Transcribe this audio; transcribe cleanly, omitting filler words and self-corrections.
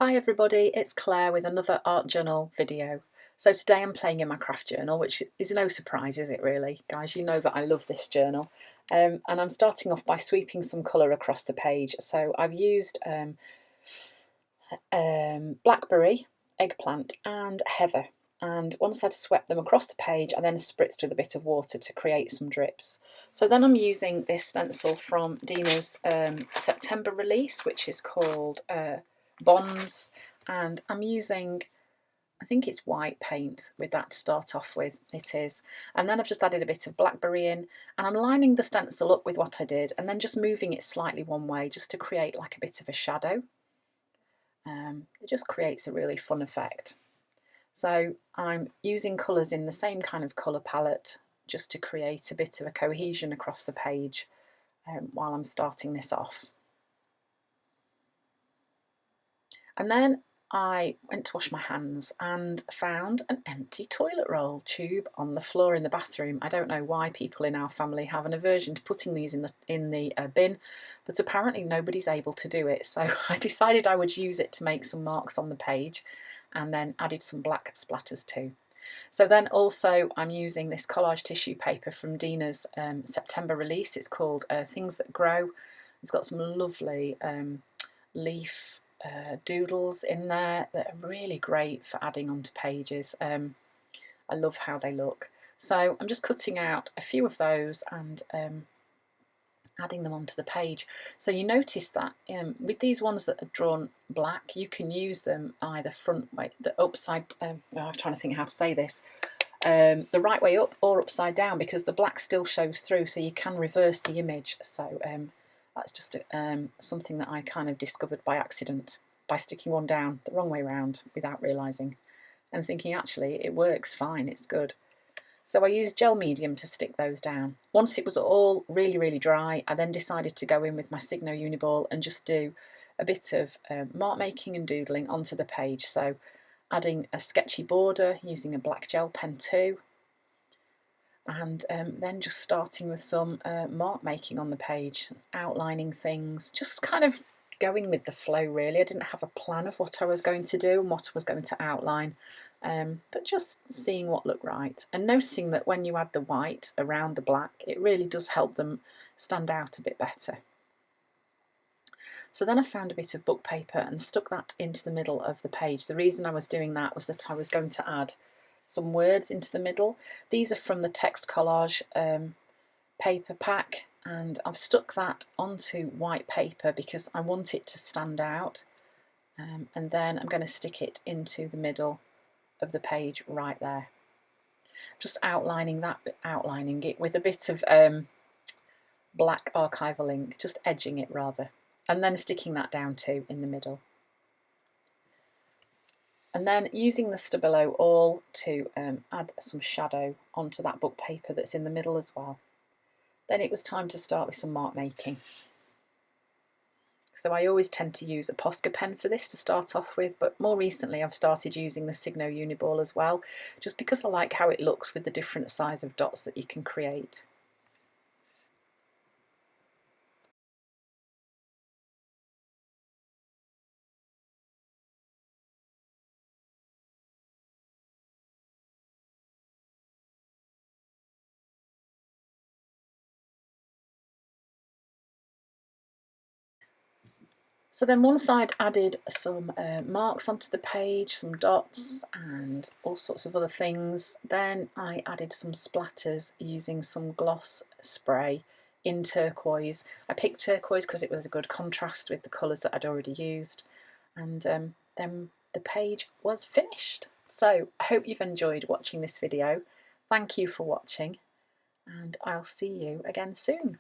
Hi everybody, it's Claire with another art journal video. So today I'm playing in my craft journal, which is no surprise, is it really? Guys, you know that I love this journal. And I'm starting off by sweeping some colour across the page. So I've used blackberry, eggplant and heather. And once I'd swept them across the page, I then spritzed with a bit of water to create some drips. So then I'm using this stencil from Dina's September release, which is called Bonds, and I'm using, I think it's white paint with that to start off with, it is. And then I've just added a bit of blackberry in, and I'm lining the stencil up with what I did and then just moving it slightly one way just to create like a bit of a shadow. It just creates a really fun effect. So I'm using colours in the same kind of colour palette just to create a bit of a cohesion across the page while I'm starting this off. And then I went to wash my hands and found an empty toilet roll tube on the floor in the bathroom. I don't know why people in our family have an aversion to putting these in the bin, but apparently nobody's able to do it. So I decided I would use it to make some marks on the page, and then added some black splatters too. So then also I'm using this collage tissue paper from Dina's September release. It's called Things That Grow. It's got some lovely leaf doodles in there that are really great for adding onto pages. I love how they look. So I'm just cutting out a few of those and adding them onto the page. So you notice that with these ones that are drawn black, you can use them either front way, the upside, I'm trying to think how to say this, the right way up or upside down, because the black still shows through, so you can reverse the image. So that's just something that I kind of discovered by accident, by sticking one down the wrong way round without realising and thinking actually it works fine, it's good. So I used gel medium to stick those down. Once it was all really dry, I then decided to go in with my Signo Uniball and just do a bit of mark making and doodling onto the page. So adding a sketchy border using a black gel pen too, and then just starting with some mark making on the page, outlining things, just kind of going with the flow really. I didn't have a plan of what I was going to do and what I was going to outline, but just seeing what looked right and noticing that when you add the white around the black, it really does help them stand out a bit better. So then I found a bit of book paper and stuck that into the middle of the page. The reason I was doing that was that I was going to add some words into the middle. These are from the text collage paper pack, and I've stuck that onto white paper because I want it to stand out, and then I'm going to stick it into the middle of the page right there. Just outlining it with a bit of black archival ink, just edging it rather, and then sticking that down too in the middle. And then using the Stabilo All to add some shadow onto that book paper that's in the middle as well. Then it was time to start with some mark making. So I always tend to use a Posca pen for this to start off with, but more recently I've started using the Signo Uniball as well, just because I like how it looks with the different size of dots that you can create. So then once I'd added some marks onto the page, some dots and all sorts of other things, then I added some splatters using some gloss spray in turquoise. I picked turquoise because it was a good contrast with the colours that I'd already used, and then the page was finished. So I hope you've enjoyed watching this video. Thank you for watching, and I'll see you again soon.